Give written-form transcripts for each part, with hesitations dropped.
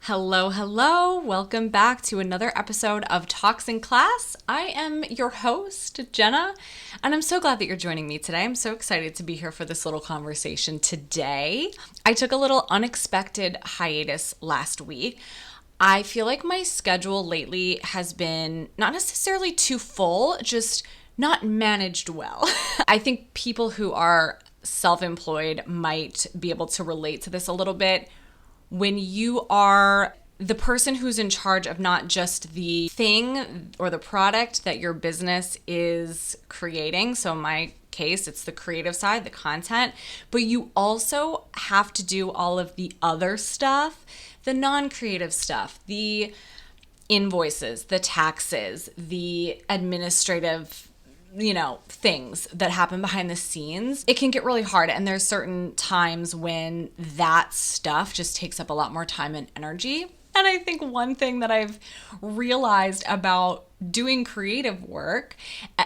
Hello, hello. Welcome back to another episode of Talks in Class. I am your host, Jenna, and I'm so glad that you're joining me today. I'm so excited to be here for this little conversation today. I took a little unexpected hiatus last week. I feel like my schedule lately has been not necessarily too full, just not managed well. I think people who are self-employed might be able to relate to this a little bit. When you are the person who's in charge of not just the thing or the product that your business is creating, so in my case, it's the creative side, the content, but you also have to do all of the other stuff, the non-creative stuff, the invoices, the taxes, the administrative things that happen behind the scenes. It can get really hard, and there's certain times when that stuff just takes up a lot more time and energy. And I think one thing that I've realized about doing creative work,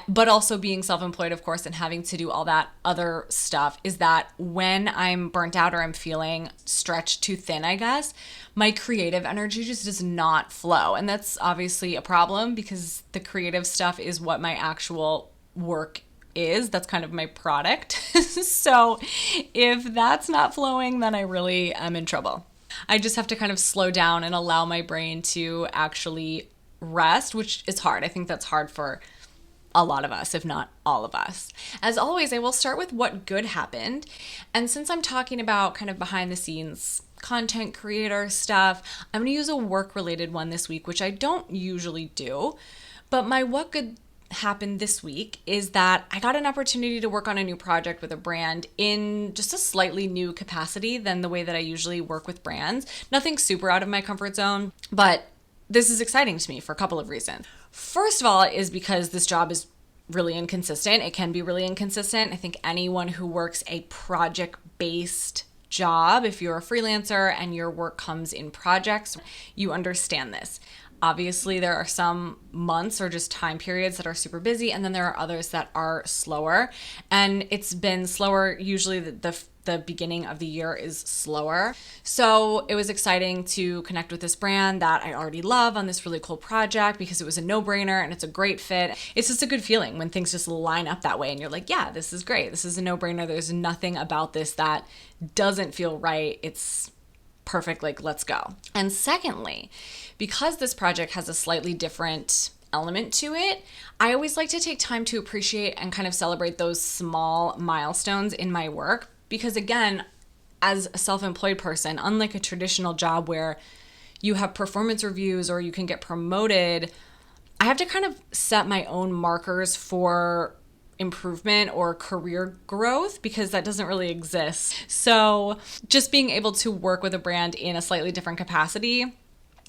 but also being self-employed, of course, and having to do all that other stuff, is that when I'm burnt out or I'm feeling stretched too thin, I guess, my creative energy just does not flow. And that's obviously a problem because the creative stuff is what my actual work is. That's kind of my product. So if that's not flowing, then I really am in trouble. I just have to kind of slow down and allow my brain to actually rest, which is hard. I think that's hard for a lot of us, if not all of us. As always, I will start with what good happened. And since I'm talking about kind of behind the scenes content creator stuff, I'm going to use a work-related one this week, which I don't usually do. But my what good happened this week is that I got an opportunity to work on a new project with a brand in just a slightly new capacity than the way that I usually work with brands. Nothing super out of my comfort zone, but this is exciting to me for a couple of reasons. First of all is because this job is really inconsistent. It can be really inconsistent. I think anyone who works a project-based job, if you're a freelancer and your work comes in projects, you understand this. Obviously, there are some months or just time periods that are super busy, and then there are others that are slower. And it's been slower. Usually the beginning of the year is slower. So it was exciting to connect with this brand that I already love on this really cool project because it was a no-brainer and it's a great fit. It's just a good feeling when things just line up that way and you're like, yeah, this is great. This is a no-brainer. There's nothing about this that doesn't feel right. It's perfect, like, let's go. And secondly, because this project has a slightly different element to it, I always like to take time to appreciate and kind of celebrate those small milestones in my work. Because again, as a self-employed person, unlike a traditional job where you have performance reviews or you can get promoted, I have to kind of set my own markers for improvement or career growth because that doesn't really exist. So just being able to work with a brand in a slightly different capacity,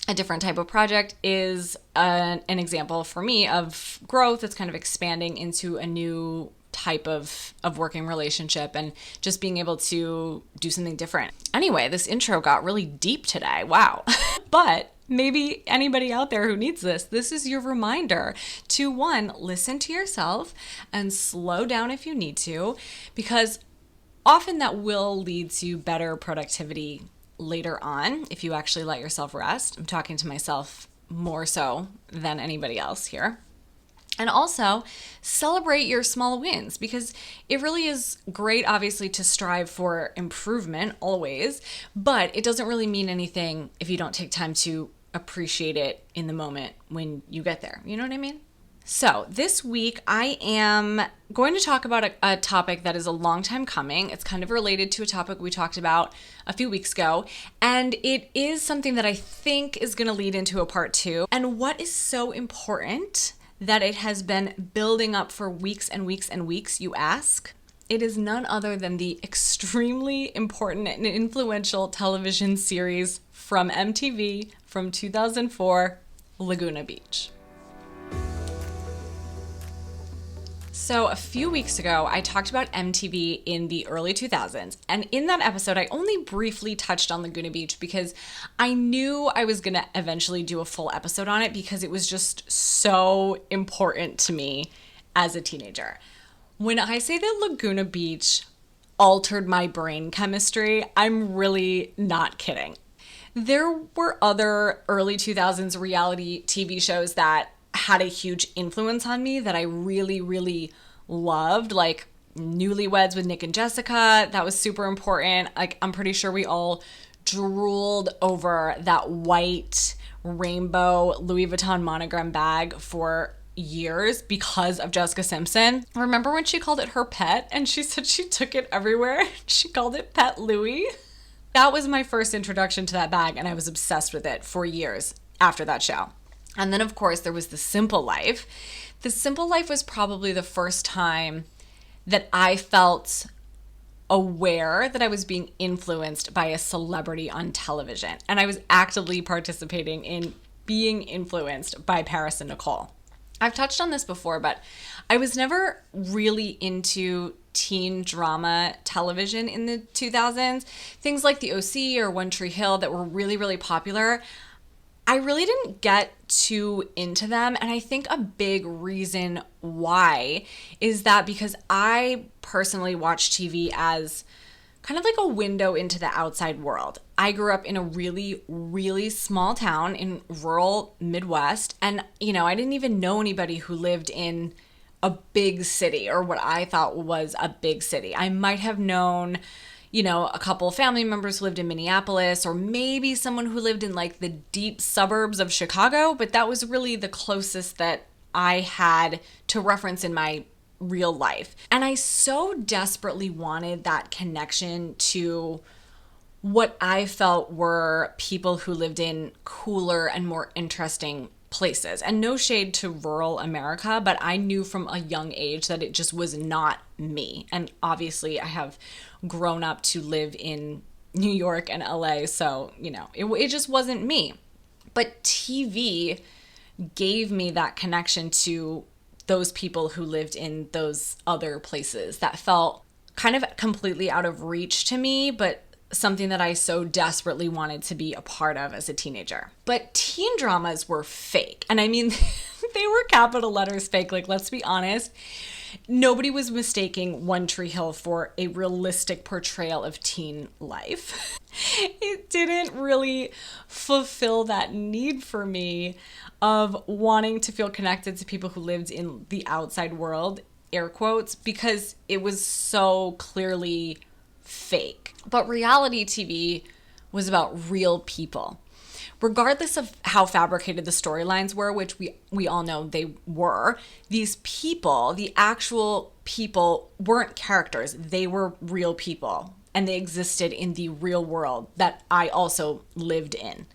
a different type of project, is an example for me of growth. It's kind of expanding into a new type of working relationship and just being able to do something different. Anyway, this intro got really deep today. Wow. But maybe anybody out there who needs this is your reminder to, one, listen to yourself and slow down if you need to, because often that will lead to better productivity later on if you actually let yourself rest. I'm talking to myself more so than anybody else here. And also celebrate your small wins, because it really is great, obviously, to strive for improvement always, but it doesn't really mean anything if you don't take time to appreciate it in the moment when you get there. You know what I mean? So this week I am going to talk about a topic that is a long time coming. It's kind of related to a topic we talked about a few weeks ago, and it is something that I think is going to lead into a part two. And what is so important that it has been building up for weeks and weeks and weeks, you ask? It is none other than the extremely important and influential television series from MTV from 2004, Laguna Beach. So a few weeks ago, I talked about MTV in the early 2000s. And in that episode, I only briefly touched on Laguna Beach because I knew I was going to eventually do a full episode on it because it was just so important to me as a teenager. When I say that Laguna Beach altered my brain chemistry, I'm really not kidding. There were other early 2000s reality TV shows that had a huge influence on me that I really, really loved, like Newlyweds with Nick and Jessica. That was super important. Like, I'm pretty sure we all drooled over that white rainbow Louis Vuitton monogram bag for years because of Jessica Simpson. Remember when she called it her pet and she said she took it everywhere? She called it Pet Louis. That was my first introduction to that bag, and I was obsessed with it for years after that show. And then, of course, there was The Simple Life. The Simple Life was probably the first time that I felt aware that I was being influenced by a celebrity on television. And I was actively participating in being influenced by Paris and Nicole. I've touched on this before, but I was never really into teen drama television in the 2000s. Things like The OC or One Tree Hill that were really, really popular, I really didn't get too into them. And I think a big reason why is that because I personally watch TV as kind of like a window into the outside world. I grew up in a really, really small town in rural Midwest. And, I didn't even know anybody who lived in a big city or what I thought was a big city. I might have known, a couple family members who lived in Minneapolis, or maybe someone who lived in like the deep suburbs of Chicago, but that was really the closest that I had to reference in my real life. And I so desperately wanted that connection to what I felt were people who lived in cooler and more interesting places. And no shade to rural America, but I knew from a young age that it just was not me. And obviously I have grown up to live in New York and LA, so, it just wasn't me. But TV gave me that connection to those people who lived in those other places that felt kind of completely out of reach to me, but something that I so desperately wanted to be a part of as a teenager. But teen dramas were fake. And I mean, they were capital letters fake. Like, let's be honest. Nobody was mistaking One Tree Hill for a realistic portrayal of teen life. It didn't really fulfill that need for me of wanting to feel connected to people who lived in the outside world, air quotes, because it was so clearly fake. But reality TV was about real people. Regardless of how fabricated the storylines were, which we all know they were, these people, the actual people, weren't characters. They were real people, and they existed in the real world that I also lived in.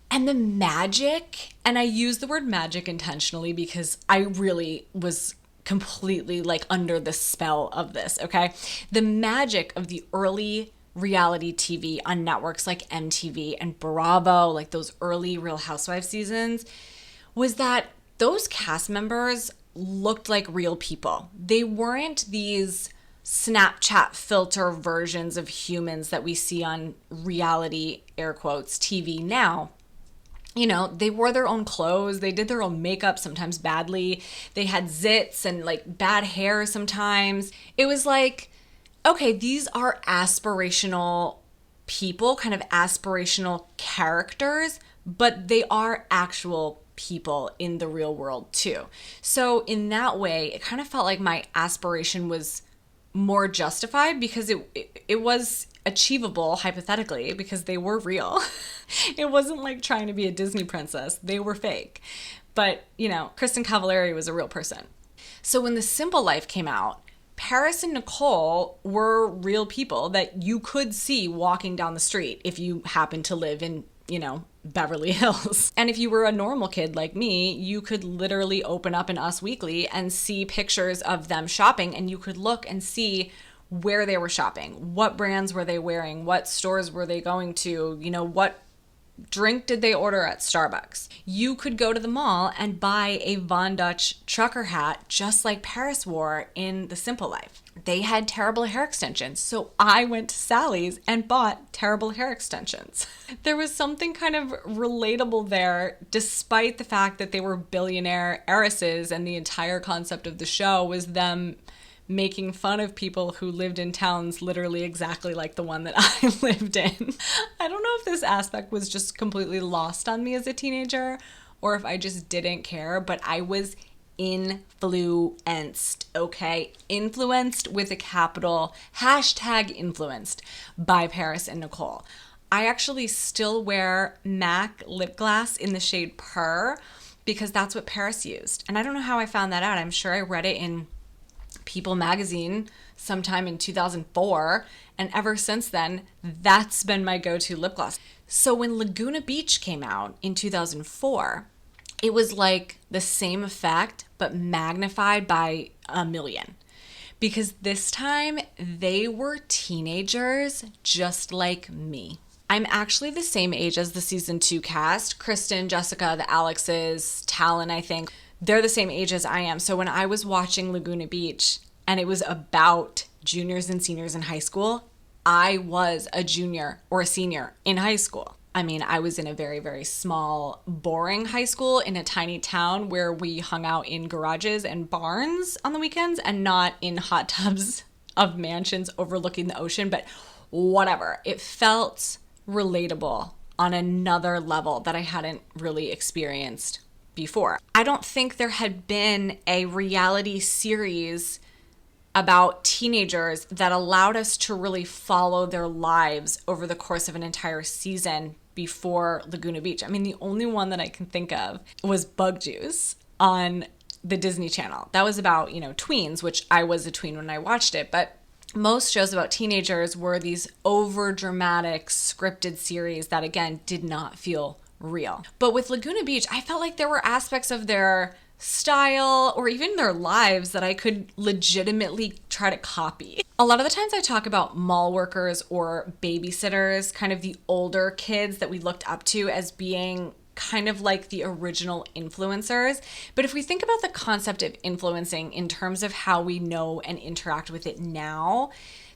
And the magic, and I use the word magic intentionally because I really was completely like under the spell of this, okay? The magic of the early reality TV on networks like MTV and Bravo, like those early Real Housewives seasons, was that those cast members looked like real people. They weren't these Snapchat filter versions of humans that we see on reality, air quotes, TV now. They wore their own clothes. They did their own makeup, sometimes badly. They had zits and like bad hair sometimes. It was like, okay, these are aspirational people, kind of aspirational characters, but they are actual people in the real world too. So in that way, it kind of felt like my aspiration was more justified because it was achievable hypothetically because they were real. It wasn't like trying to be a Disney princess. They were fake. But, Kristen Cavallari was a real person. So when The Simple Life came out, Paris and Nicole were real people that you could see walking down the street if you happened to live in, Beverly Hills. And if you were a normal kid like me, you could literally open up an Us Weekly and see pictures of them shopping, and you could look and see where they were shopping, what brands were they wearing, what stores were they going to, what drink did they order at Starbucks. You could go to the mall and buy a Von Dutch trucker hat just like Paris wore in The Simple Life. They had terrible hair extensions, so I went to Sally's and bought terrible hair extensions. There was something kind of relatable there, despite the fact that they were billionaire heiresses and the entire concept of the show was them making fun of people who lived in towns literally exactly like the one that I lived in. I don't know if this aspect was just completely lost on me as a teenager or if I just didn't care, but I was influenced, okay? Influenced with a capital, hashtag influenced by Paris and Nicole. I actually still wear MAC lip gloss in the shade Purr because that's what Paris used. And I don't know how I found that out. I'm sure I read it in People magazine sometime in 2004. And ever since then, that's been my go-to lip gloss. So when Laguna Beach came out in 2004, it was like the same effect, but magnified by a million. Because this time, they were teenagers just like me. I'm actually the same age as the season 2 cast. Kristen, Jessica, the Alexes, Talon, I think. They're the same age as I am. So when I was watching Laguna Beach and it was about juniors and seniors in high school, I was a junior or a senior in high school. I mean, I was in a very, very small, boring high school in a tiny town where we hung out in garages and barns on the weekends and not in hot tubs of mansions overlooking the ocean. But whatever. It felt relatable on another level that I hadn't really experienced before. I don't think there had been a reality series about teenagers that allowed us to really follow their lives over the course of an entire season before Laguna Beach. I mean, the only one that I can think of was Bug Juice on the Disney Channel. That was about, tweens, which I was a tween when I watched it, but most shows about teenagers were these over dramatic scripted series that, again, did not feel real. But with Laguna Beach, I felt like there were aspects of their style or even their lives that I could legitimately try to copy. A lot of the times I talk about mall workers or babysitters, kind of the older kids that we looked up to as being kind of like the original influencers. But if we think about the concept of influencing in terms of how we know and interact with it now,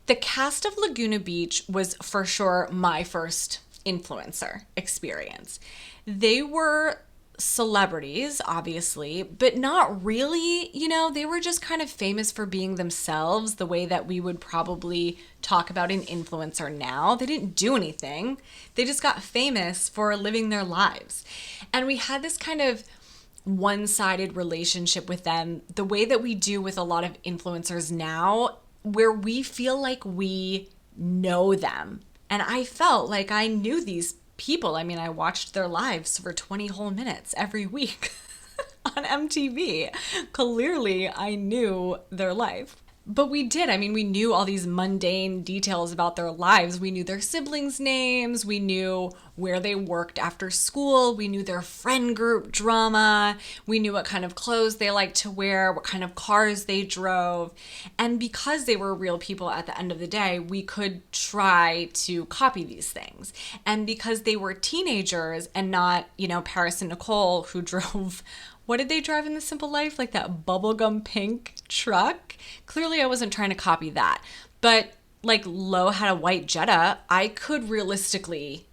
the cast of Laguna Beach was for sure my first influencer experience. They were celebrities, obviously, but not really, they were just kind of famous for being themselves the way that we would probably talk about an influencer now. They didn't do anything. They just got famous for living their lives. And we had this kind of one-sided relationship with them, the way that we do with a lot of influencers now, where we feel like we know them. And I felt like I knew these people. I mean, I watched their lives for 20 whole minutes every week on MTV. Clearly, I knew their life. But we did. I mean, we knew all these mundane details about their lives. We knew their siblings' names. We knew where they worked after school. We knew their friend group drama. We knew what kind of clothes they liked to wear, what kind of cars they drove. And because they were real people at the end of the day, we could try to copy these things. And because they were teenagers and not, Paris and Nicole who drove... What did they drive in The Simple Life? Like that bubblegum pink truck? Clearly I wasn't trying to copy that. But like Lo had a white Jetta, I could realistically,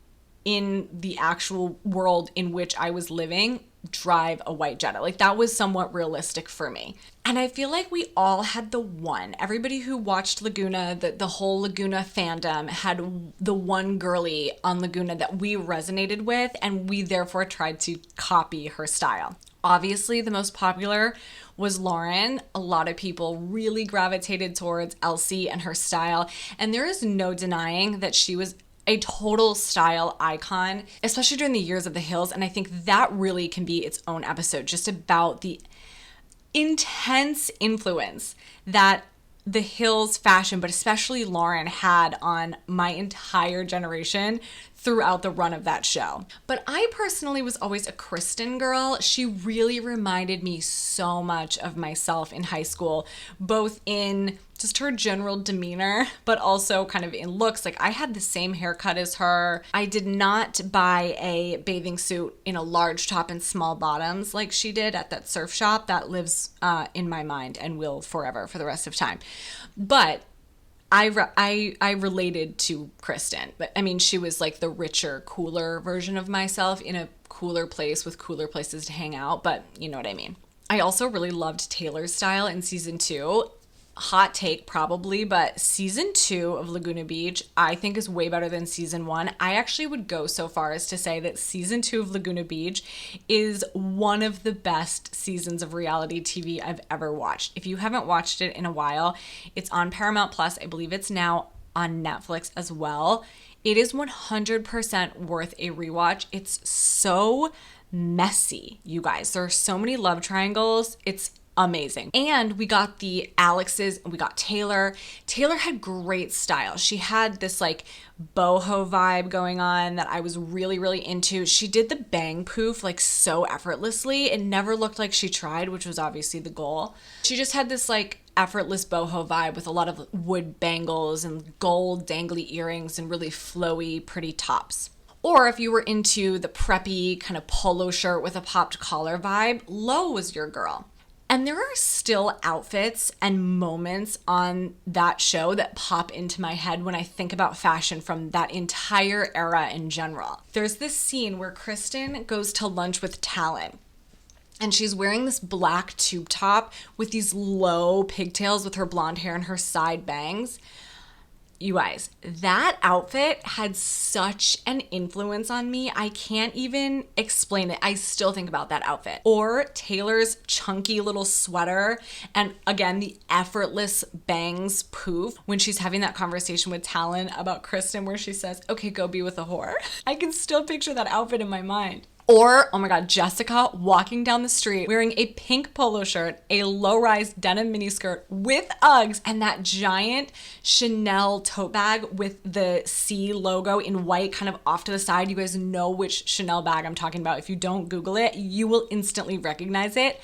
in the actual world in which I was living, drive a white Jetta. Like that was somewhat realistic for me. And I feel like we all had the one. Everybody who watched Laguna, the whole Laguna fandom had the one girly on Laguna that we resonated with, and we therefore tried to copy her style. Obviously, the most popular was Lauren. A lot of people really gravitated towards Elsie and her style. And there is no denying that she was a total style icon, especially during the years of the Hills. And I think that really can be its own episode, just about the intense influence that the Hills fashion, but especially Lauren, had on my entire generation throughout the run of that show. But I personally was always a Kristen girl. She really reminded me so much of myself in high school, both in just her general demeanor, but also kind of in looks. Like I had the same haircut as her. I did not buy a bathing suit in a large top and small bottoms like she did at that surf shop. That lives in my mind and will forever for the rest of time. But I related to Kristen, but I mean, she was like the richer, cooler version of myself in a cooler place with cooler places to hang out, but you know what I mean. I also really loved Taylor's style in season 2. hot take probably, but season 2 of Laguna Beach I think is way better than season 1. I actually would go so far as to say that season 2 of Laguna Beach is one of the best seasons of reality TV I've ever watched. If you haven't watched it in a while, it's on Paramount Plus. I believe it's now on Netflix as well. It is 100% worth a rewatch. It's so messy, you guys. There are so many love triangles. It's amazing. And we got the Alexes and we got Taylor. Taylor had great style. She had this like boho vibe going on that I was really, really into. She did the bang poof like so effortlessly. It never looked like she tried, which was obviously the goal. She just had this like effortless boho vibe with a lot of wood bangles and gold dangly earrings and really flowy, pretty tops. Or if you were into the preppy kind of polo shirt with a popped collar vibe, Lo was your girl. And there are still outfits and moments on that show that pop into my head when I think about fashion from that entire era in general. There's this scene where Kristen goes to lunch with Talon. And she's wearing this black tube top with these low pigtails with her blonde hair and her side bangs. You guys, that outfit had such an influence on me. I can't even explain it. I still think about that outfit. Or Taylor's chunky little sweater. And again, the effortless bangs poof when she's having that conversation with Talon about Kristen where she says, okay, go be with a whore. I can still picture that outfit in my mind. Or, oh my God, Jessica walking down the street wearing a pink polo shirt, a low-rise denim miniskirt with Uggs, and that giant Chanel tote bag with the C logo in white kind of off to the side. You guys know which Chanel bag I'm talking about. If you don't Google it, you will instantly recognize it.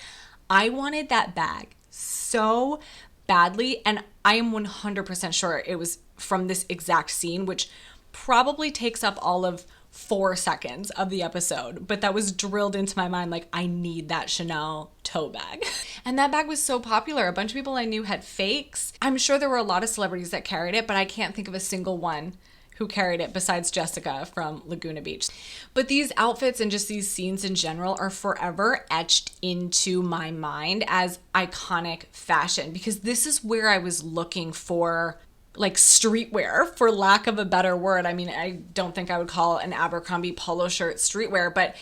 I wanted that bag so badly, and I am 100% sure it was from this exact scene, which probably takes up all of 4 seconds of the episode, but that was drilled into my mind like I need that Chanel tote bag. And that bag was so popular. A bunch of people I knew had fakes. I'm sure there were a lot of celebrities that carried it, but I can't think of a single one who carried it besides Jessica from Laguna Beach. But these outfits and just these scenes in general are forever etched into my mind as iconic fashion because this is where I was looking for like streetwear, for lack of a better word. I mean, I don't think I would call an Abercrombie polo shirt streetwear, but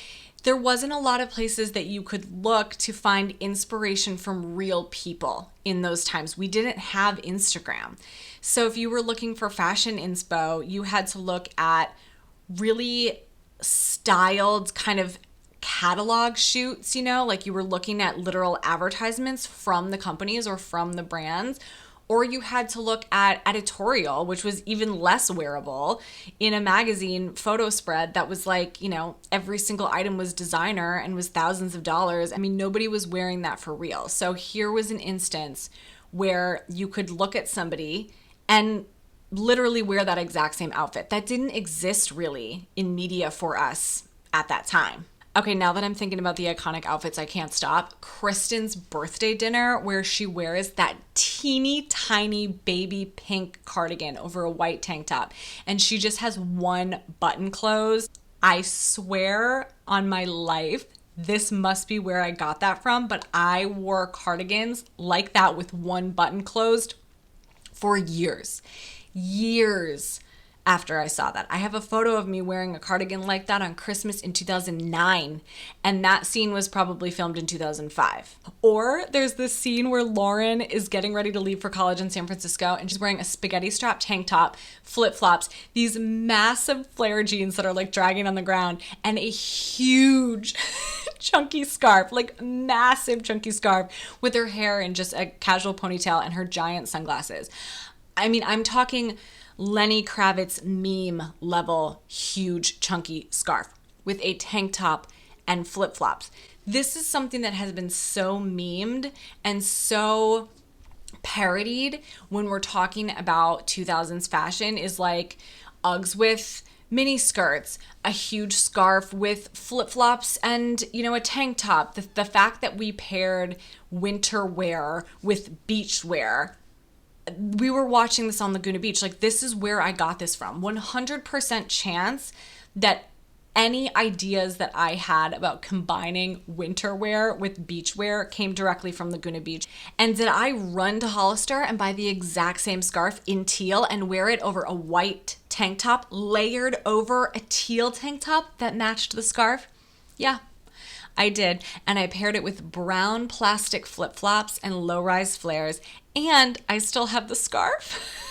there wasn't a lot of places that you could look to find inspiration from real people in those times. We didn't have Instagram. So if you were looking for fashion inspo, you had to look at really styled kind of catalog shoots, you know, like you were looking at literal advertisements from the companies or from the brands. Or you had to look at editorial, which was even less wearable, in a magazine photo spread that was like, you know, every single item was designer and was thousands of dollars. I mean, nobody was wearing that for real. So here was an instance where you could look at somebody and literally wear that exact same outfit. That didn't exist really in media for us at that time. Okay, now that I'm thinking about the iconic outfits, I can't stop. Kristen's birthday dinner where she wears that teeny tiny baby pink cardigan over a white tank top and she just has one button closed. I swear on my life, this must be where I got that from, but I wore cardigans like that with one button closed for years after I saw that. I have a photo of me wearing a cardigan like that on Christmas in 2009, and that scene was probably filmed in 2005. Or there's this scene where Lauren is getting ready to leave for college in San Francisco, and she's wearing a spaghetti strap tank top, flip-flops, these massive flare jeans that are like dragging on the ground, and a huge chunky scarf, like massive chunky scarf with her hair in just a casual ponytail and her giant sunglasses. I mean, I'm talking Lenny Kravitz meme level huge chunky scarf with a tank top and flip-flops. This is something that has been so memed and so parodied when we're talking about 2000s fashion, is like Uggs with miniskirts, a huge scarf with flip-flops and, you know, a tank top. The fact that we paired winter wear with beach wear. We were watching this on Laguna Beach. Like, this is where I got this from. 100% chance that Any ideas that I had about combining winter wear with beach wear came directly from Laguna Beach. And did I run to Hollister and buy the exact same scarf in teal and wear it over a white tank top layered over a teal tank top that matched the scarf? Yeah, I did. And I paired it with brown plastic flip-flops and low-rise flares. And I still have the scarf.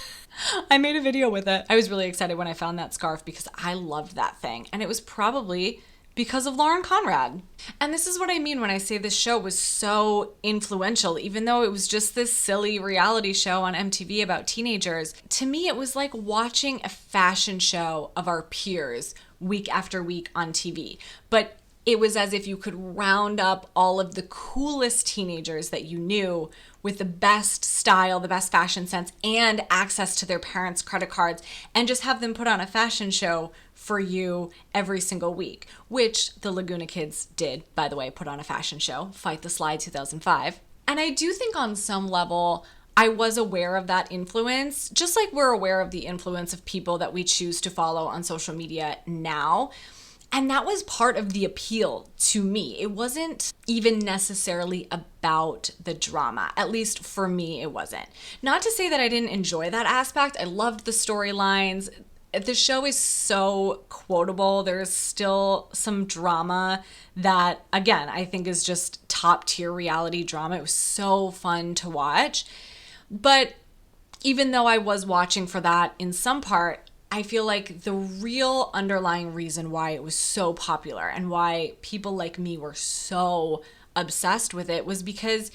I made a video with it. I was really excited when I found that scarf because I loved that thing. And it was probably because of Lauren Conrad. And this is what I mean when I say this show was so influential, even though it was just this silly reality show on MTV about teenagers. To me, it was like watching a fashion show of our peers week after week on TV. But it was as if you could round up all of the coolest teenagers that you knew with the best style, the best fashion sense, and access to their parents' credit cards, and just have them put on a fashion show for you every single week, which the Laguna kids did, by the way, put on a fashion show, Fight the Slide 2005. And I do think on some level, I was aware of that influence, just like we're aware of the influence of people that we choose to follow on social media now. And that was part of the appeal to me. It wasn't even necessarily about the drama. At least for me, it wasn't. Not to say that I didn't enjoy that aspect. I loved the storylines. The show is so quotable. There's still some drama that, again, I think is just top tier reality drama. It was so fun to watch. But even though I was watching for that in some part, I feel like the real underlying reason why it was so popular and why people like me were so obsessed with it was because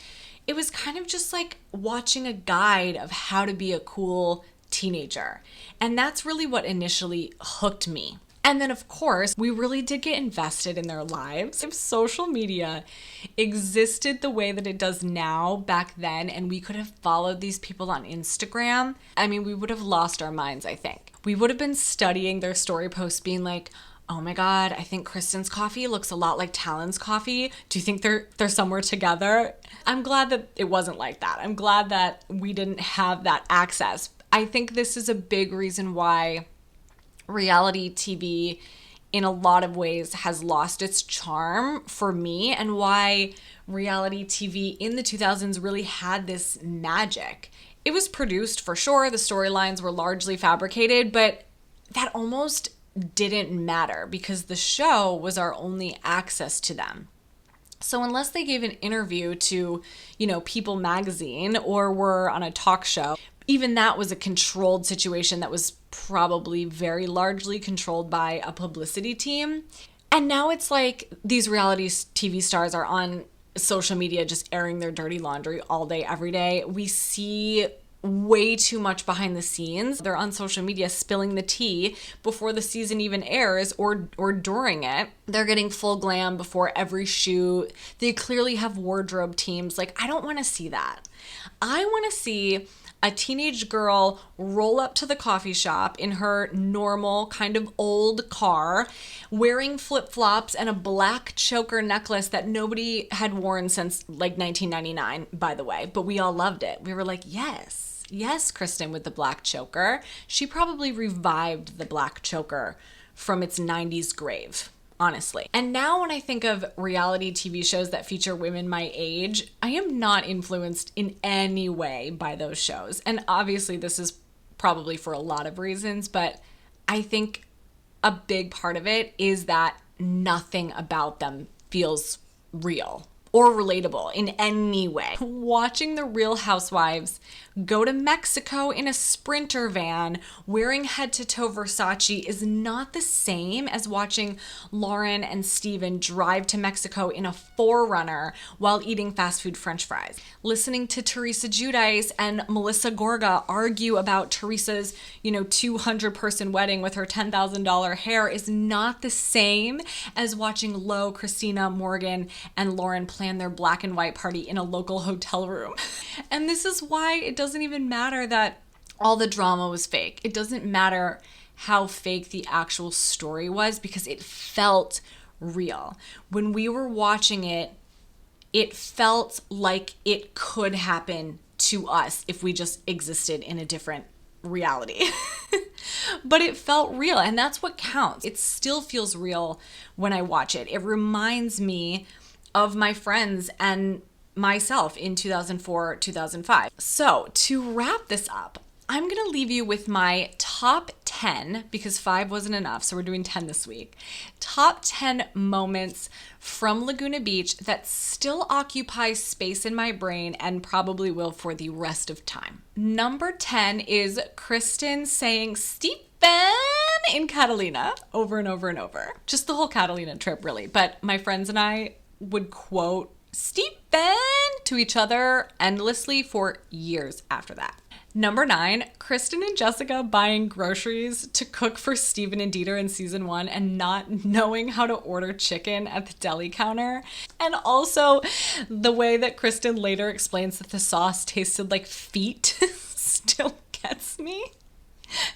it was kind of just like watching a guide of how to be a cool teenager. And that's really what initially hooked me. And then, of course, we really did get invested in their lives. If social media existed the way that it does now back then, and we could have followed these people on Instagram, I mean, we would have lost our minds, I think. We would have been studying their story posts being like, oh my God, I think Kristen's coffee looks a lot like Talon's coffee. Do you think they're somewhere together? I'm glad that it wasn't like that. I'm glad that we didn't have that access. I think this is a big reason why reality TV in a lot of ways has lost its charm for me, and why reality TV in the 2000s really had this magic. It was produced for sure, the storylines were largely fabricated, but that almost didn't matter because the show was our only access to them. So unless they gave an interview to, People magazine or were on a talk show, even that was a controlled situation that was probably very largely controlled by a publicity team. And now it's like these reality TV stars are on social media just airing their dirty laundry all day, every day. We see way too much behind the scenes. They're on social media spilling the tea before the season even airs or during it. They're getting full glam before every shoot. They clearly have wardrobe teams. Like, I don't want to see that. I want to see a teenage girl roll up to the coffee shop in her normal kind of old car, wearing flip-flops and a black choker necklace that nobody had worn since like 1999, by the way, but we all loved it. We were like, yes, Kristen with the black choker. She probably revived the black choker from its 90s grave, honestly. And now when I think of reality TV shows that feature women my age, I am not influenced in any way by those shows. And obviously this is probably for a lot of reasons, but I think a big part of it is that nothing about them feels real or relatable in any way. Watching the Real Housewives go to Mexico in a Sprinter van wearing head-to-toe Versace is not the same as watching Lauren and Steven drive to Mexico in a 4Runner while eating fast food French fries. Listening to Teresa Giudice and Melissa Gorga argue about Teresa's, 200-person wedding with her $10,000 hair is not the same as watching Lo, Christina, Morgan, and Lauren plan their black and white party in a local hotel room. And this is why it doesn't even matter that all the drama was fake. It doesn't matter how fake the actual story was because it felt real. When we were watching it, it felt like it could happen to us if we just existed in a different reality. But it felt real, and that's what counts. It still feels real when I watch it. It reminds me of my friends and myself in 2004, 2005. So to wrap this up, I'm going to leave you with my top 10, because 5 wasn't enough, so we're doing 10 this week. Top 10 moments from Laguna Beach that still occupy space in my brain and probably will for the rest of time. Number 10 is Kristen saying Stephen in Catalina over and over and over. Just the whole Catalina trip, really. But my friends and I would quote Stephen to each other endlessly for years after that. Number 9, Kristen and Jessica buying groceries to cook for Steven and Dieter in season 1 and not knowing how to order chicken at the deli counter. And also the way that Kristen later explains that the sauce tasted like feet still gets me.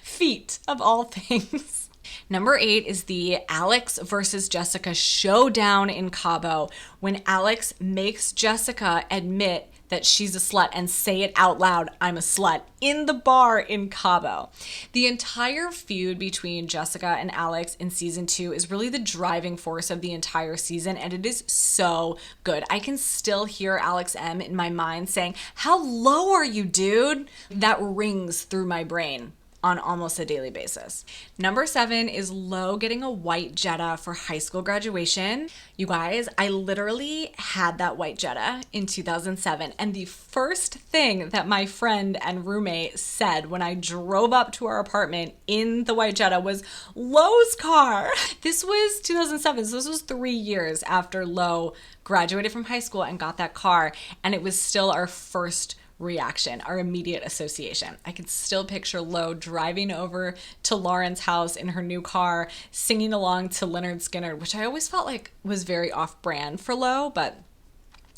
Feet, of all things. Number 8 is the Alex versus Jessica showdown in Cabo, when Alex makes Jessica admit that she's a slut and say it out loud, I'm a slut, in the bar in Cabo. The entire feud between Jessica and Alex in season 2 is really the driving force of the entire season, and it is so good. I can still hear Alex M in my mind saying, how low are you, dude? That rings through my brain on almost a daily basis. Number 7 is Lo getting a white Jetta for high school graduation. You guys, I literally had that white Jetta in 2007, and the first thing that my friend and roommate said when I drove up to our apartment in the white Jetta was, Lo's car. This was 2007, so this was 3 years after Lo graduated from high school and got that car, and it was still our first reaction, our immediate association. I can still picture Lo driving over to Lauren's house in her new car, singing along to Leonard Skinner, which I always felt like was very off-brand for Lo, but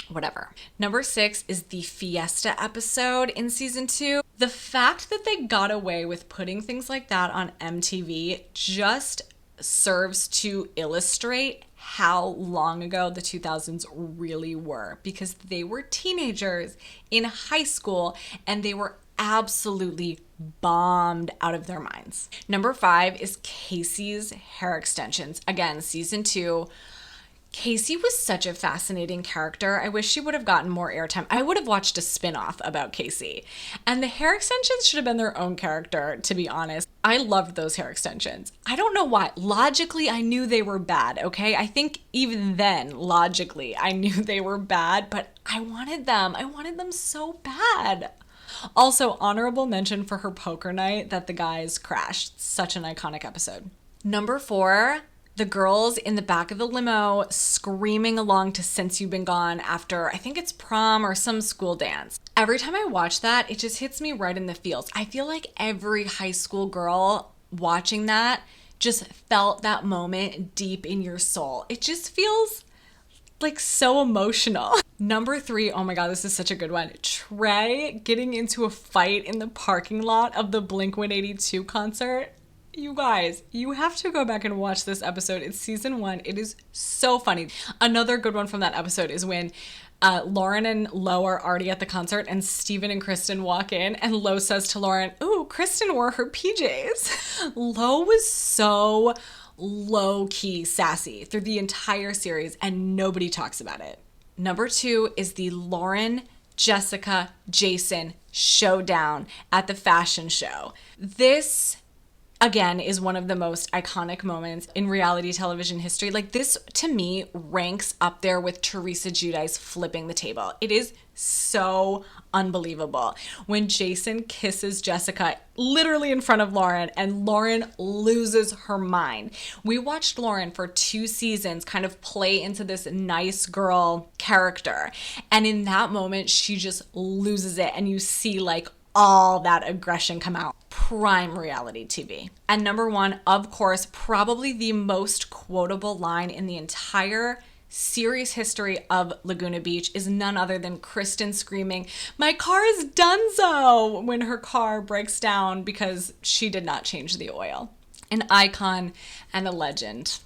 whatever. Number 6 is the Fiesta episode in season 2. The fact that they got away with putting things like that on MTV just serves to illustrate how long ago the 2000s really were, because they were teenagers in high school and they were absolutely bombed out of their minds. Number 5 is Casey's hair extensions. Again, season 2. Casey was such a fascinating character. I wish she would have gotten more airtime. I would have watched a spin-off about Casey. And the hair extensions should have been their own character, to be honest. I loved those hair extensions. I don't know why. Logically, I knew they were bad, okay? I think even then, logically, I knew they were bad, but I wanted them. I wanted them so bad. Also, honorable mention for her poker night that the guys crashed. Such an iconic episode. Number 4, the girls in the back of the limo screaming along to Since You've Been Gone after, I think it's prom or some school dance. Every time I watch that, it just hits me right in the feels. I feel like every high school girl watching that just felt that moment deep in your soul. It just feels like so emotional. Number 3, oh my God, this is such a good one. Trey getting into a fight in the parking lot of the Blink-182 concert. You guys, you have to go back and watch this episode. It's season 1. It is so funny. Another good one from that episode is when Lauren and Lo are already at the concert and Steven and Kristen walk in and Lo says to Lauren, ooh, Kristen wore her PJs. Lo was so low-key sassy through the entire series and nobody talks about it. Number 2 is the Lauren, Jessica, Jason showdown at the fashion show. This, again, is one of the most iconic moments in reality television history. Like, this, to me, ranks up there with Teresa Giudice flipping the table. It is so unbelievable. When Jason kisses Jessica literally in front of Lauren and Lauren loses her mind. We watched Lauren for 2 seasons kind of play into this nice girl character. And in that moment, she just loses it. And you see like all that aggression come out. Prime reality TV. And number 1, of course, probably the most quotable line in the entire series history of Laguna Beach is none other than Kristen screaming, "My car is donezo," when her car breaks down because she did not change the oil. An icon and a legend.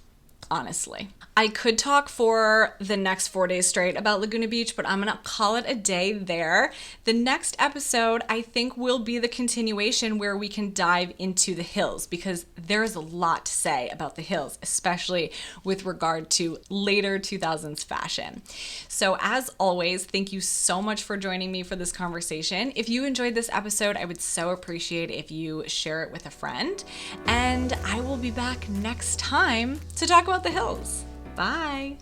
honestly. I could talk for the next 4 days straight about Laguna Beach, but I'm gonna call it a day there. The next episode, I think, will be the continuation where we can dive into the hills, because there's a lot to say about the hills, especially with regard to later 2000s fashion. So as always, thank you so much for joining me for this conversation. If you enjoyed this episode, I would so appreciate if you share it with a friend, and I will be back next time to talk about the hills. Bye.